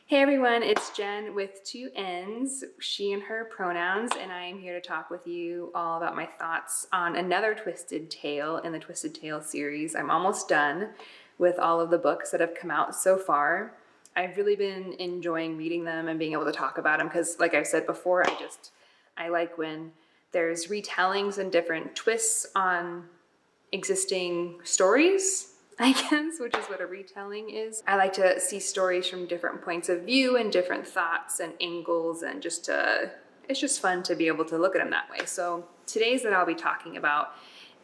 Hey everyone, it's Jen with two N's, she and her pronouns, and I am here to talk with you all about my thoughts on another Twisted Tale in the Twisted Tale series. I'm almost done with all of the books that have come out so far. I've really been enjoying reading them and being able to talk about them because, like I've said before, I like when there's retellings and different twists on existing stories, I guess, which is what a retelling is. I like to see stories from different points of view and different thoughts and angles, and it's just fun to be able to look at them that way. So today's that I'll be talking about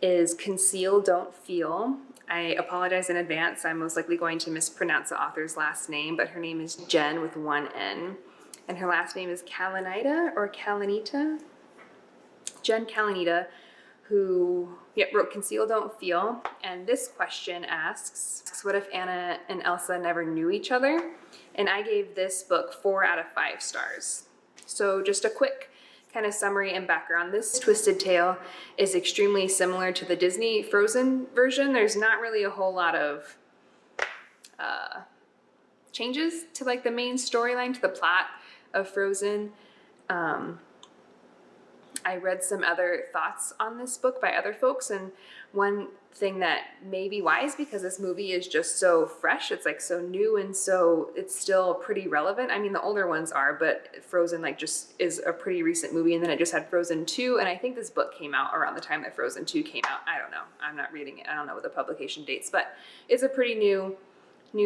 is Conceal, Don't Feel. I apologize in advance. I'm most likely going to mispronounce the author's last name, but her name is Jen with one N. And her last name is Kalanita or Kalanita. Jen Kalanita, who wrote Conceal, Don't Feel. And this question asks, what if Anna and Elsa never knew each other? And I gave this book 4 out of 5 stars. So just a quick kind of summary and background. This Twisted Tale is extremely similar to the Disney Frozen version. There's not really a whole lot of changes to like the main storyline, to the plot of Frozen. I read some other thoughts on this book by other folks, and one thing that may be wise because this movie is just so fresh, it's like so new, and so it's still pretty relevant. I mean, the older ones are, but Frozen like just is a pretty recent movie, and then it just had Frozen 2, and I think this book came out around the time that Frozen 2 came out. I don't know. I'm not reading it. I don't know what the publication dates, but it's a pretty new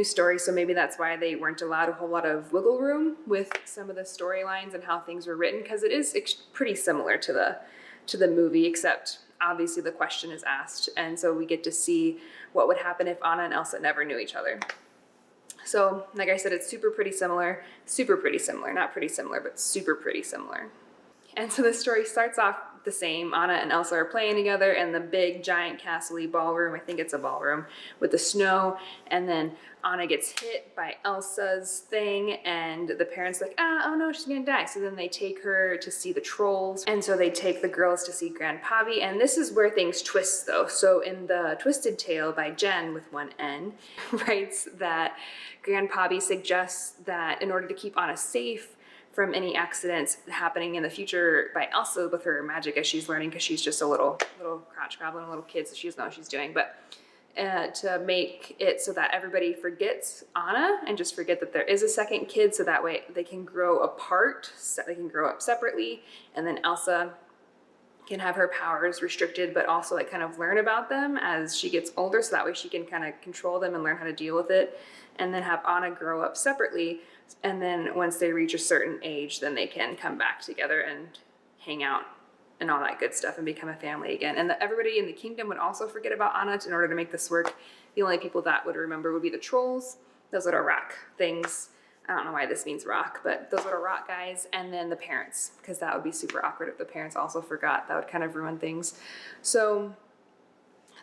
story, so maybe that's why they weren't allowed a whole lot of wiggle room with some of the storylines and how things were written, because it is pretty similar to the movie, except obviously the question is asked, and so we get to see what would happen if Anna and Elsa never knew each other. So like I said, it's super pretty similar, not pretty similar, but super pretty similar. And so the story starts off the same. Anna and Elsa are playing together in the big giant castle-y ballroom. I think it's a ballroom with the snow. And then Anna gets hit by Elsa's thing, and the parents like, oh no, she's gonna die. So then they take her to see the trolls. And so they take the girls to see Grandpappy. And this is where things twist though. So in the Twisted Tale by Jen with one N writes that Grandpappy suggests that in order to keep Anna safe from any accidents happening in the future by Elsa with her magic as she's learning, because she's just a little crotch goblin, a little kid, so she doesn't know what she's doing, but to make it so that everybody forgets Anna and just forget that there is a second kid, so that way they can grow apart, so they can grow up separately, and then Elsa can have her powers restricted, but also like kind of learn about them as she gets older, so that way she can kind of control them and learn how to deal with it, and then have Anna grow up separately, and then once they reach a certain age, then they can come back together and hang out and all that good stuff and become a family again. And everybody in the kingdom would also forget about Anna in order to make this work. The only people that would remember would be the trolls, those little rock things. I don't know why this means rock, but those little rock guys, and then the parents, because that would be super awkward if the parents also forgot. That would kind of ruin things. So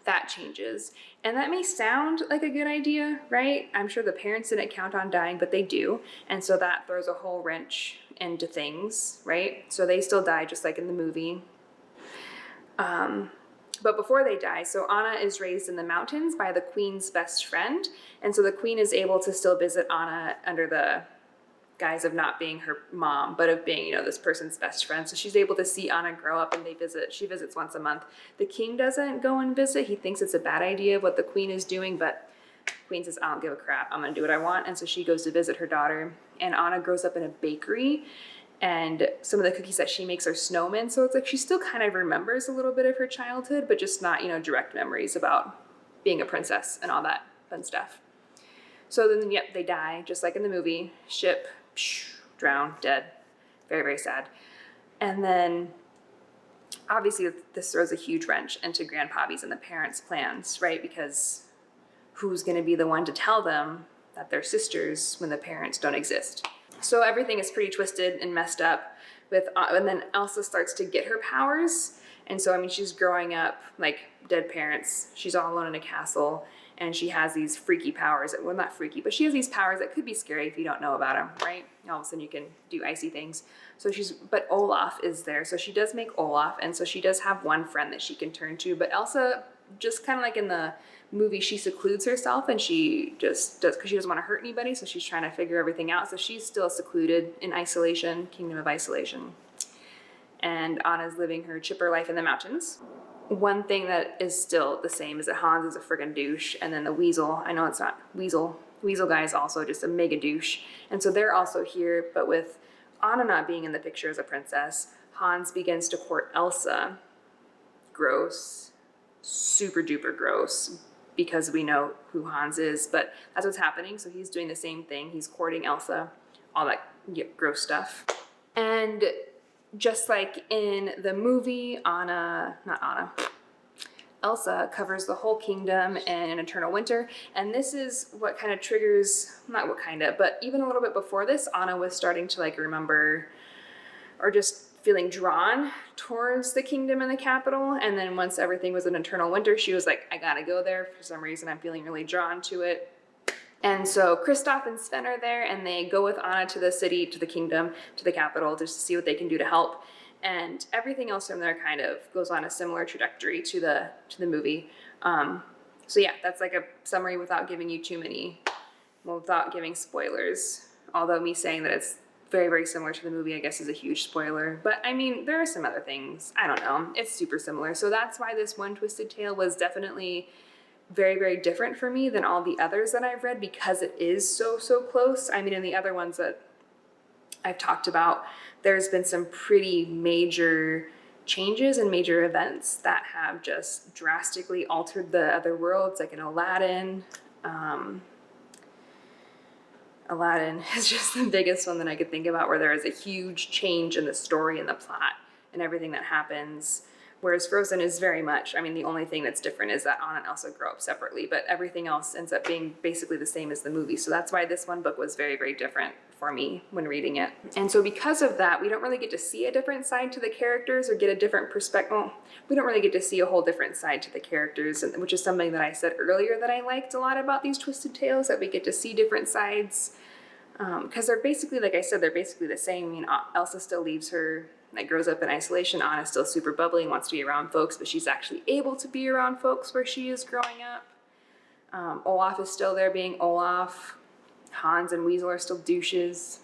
that changes. And that may sound like a good idea, right? I'm sure the parents didn't count on dying, but they do. And so that throws a whole wrench into things, right? So they still die just like in the movie. But before they die, so Anna is raised in the mountains by the queen's best friend. And so the queen is able to still visit Anna under the guise of not being her mom, but of being, this person's best friend. So she's able to see Anna grow up, and she visits once a month. The king doesn't go and visit. He thinks it's a bad idea of what the queen is doing, but the queen says, I don't give a crap. I'm gonna do what I want. And so she goes to visit her daughter, and Anna grows up in a bakery, and some of the cookies that she makes are snowmen. So it's like she still kind of remembers a little bit of her childhood, but just not, direct memories about being a princess and all that fun stuff. So then, yep, they die, just like in the movie. Ship, drown, dead. Very, very sad. And then, obviously, this throws a huge wrench into Grandpappy's and the parents' plans, right? Because who's going to be the one to tell them that they're sisters when the parents don't exist? So everything is pretty twisted and messed up. And then Elsa starts to get her powers. And so, she's growing up like dead parents. She's all alone in a castle. And she has these freaky powers. Well, not freaky, but she has these powers that could be scary if you don't know about them, right? All of a sudden you can do icy things. But Olaf is there. So she does make Olaf. And so she does have one friend that she can turn to. But Elsa, just kind of like in the movie, she secludes herself and she just does, because she doesn't want to hurt anybody, so she's trying to figure everything out. So she's still secluded in isolation, kingdom of isolation. And Anna's living her chipper life in the mountains. One thing that is still the same is that Hans is a friggin' douche, and then the weasel, I know it's not weasel guy is also just a mega douche. And so they're also here, but with Anna not being in the picture as a princess, Hans begins to court Elsa. Gross, super duper gross, because we know who Hans is, but that's what's happening. So he's doing the same thing. He's courting Elsa, all that gross stuff. And just like in the movie, Elsa covers the whole kingdom in an eternal winter. And this is what kind of triggers, not what kind of, but even a little bit before this, Anna was starting to like remember or just feeling drawn towards the kingdom and the capital. And then once everything was an eternal winter, she was like, I gotta go there. For some reason, I'm feeling really drawn to it. And so Kristoff and Sven are there, and they go with Anna to the city, to the kingdom, to the capital, just to see what they can do to help. And everything else from there kind of goes on a similar trajectory to the movie. So yeah, that's like a summary without giving you too many, well, without giving spoilers. Although me saying that it's very, very similar to the movie, I guess, is a huge spoiler. But I mean, there are some other things. I don't know. It's super similar. So that's why this one Twisted Tale was definitely very, very different for me than all the others that I've read, because it is so, so close. I mean, in the other ones that I've talked about, there's been some pretty major changes and major events that have just drastically altered the other worlds, like in Aladdin. Aladdin is just the biggest one that I could think about, where there is a huge change in the story and the plot and everything that happens. Whereas Frozen is very much, I mean, the only thing that's different is that Anna and Elsa grow up separately, but everything else ends up being basically the same as the movie. So that's why this one book was very, very different for me when reading it. And so because of that, we don't really get to see a different side to the characters or get a different perspective. Well, we don't really get to see a whole different side to the characters, which is something that I said earlier that I liked a lot about these Twisted Tales, that we get to see different sides. Because they're basically, like I said, they're basically the same. I mean, Elsa still leaves her, like, grows up in isolation. Anna's still super bubbly and wants to be around folks, but she's actually able to be around folks where she is growing up. Olaf is still there being Olaf. Hans and Weasel are still douches.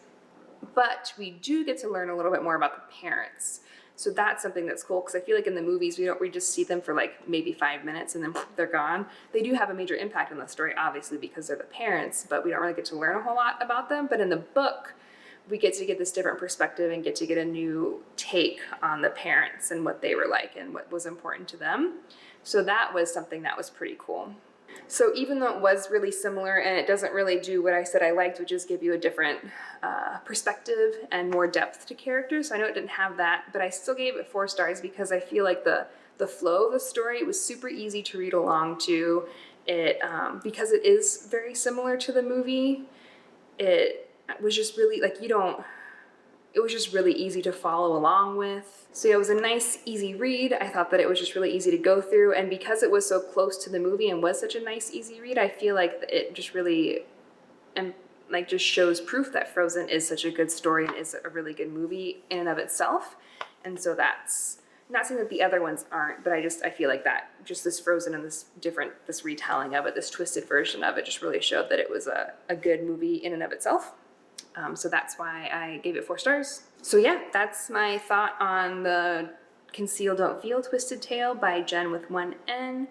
But we do get to learn a little bit more about the parents. So that's something that's cool, because I feel like in the movies, we just see them for like maybe 5 minutes and then they're gone. They do have a major impact on the story, obviously, because they're the parents, but we don't really get to learn a whole lot about them. But in the book, we get to get this different perspective and get to get a new take on the parents and what they were like and what was important to them. So that was something that was pretty cool. So even though it was really similar and it doesn't really do what I said I liked, which is give you a different perspective and more depth to characters, I know it didn't have that, but I still gave it 4 stars because I feel like the flow of the story was super easy to read along to. It because it is very similar to the movie, it was just really like it was just really easy to follow along with. So yeah, it was a nice, easy read. I thought that it was just really easy to go through. And because it was so close to the movie and was such a nice, easy read, I feel like it just really, and like just shows proof that Frozen is such a good story and is a really good movie in and of itself. And so that's not saying that the other ones aren't, but I feel like that just this Frozen and this retelling of it, this twisted version of it just really showed that it was a good movie in and of itself. So that's why I gave it 4 stars. So yeah, that's my thought on the Conceal, Don't Feel Twisted Tale by Jen with 1 N.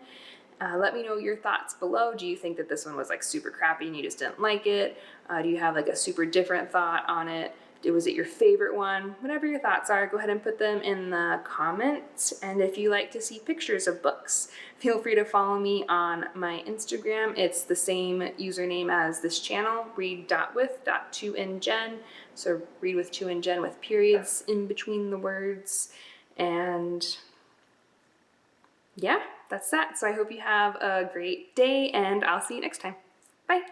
Let me know your thoughts below. Do you think that this one was like super crappy and you just didn't like it? Do you have like a super different thought on it? Was it your favorite one? Whatever your thoughts are, go ahead and put them in the comments. And if you like to see pictures of books, feel free to follow me on my Instagram. It's the same username as this channel, read.with.2njen. So read with 2njen with periods in between the words. And yeah, that's that. So I hope you have a great day and I'll see you next time. Bye.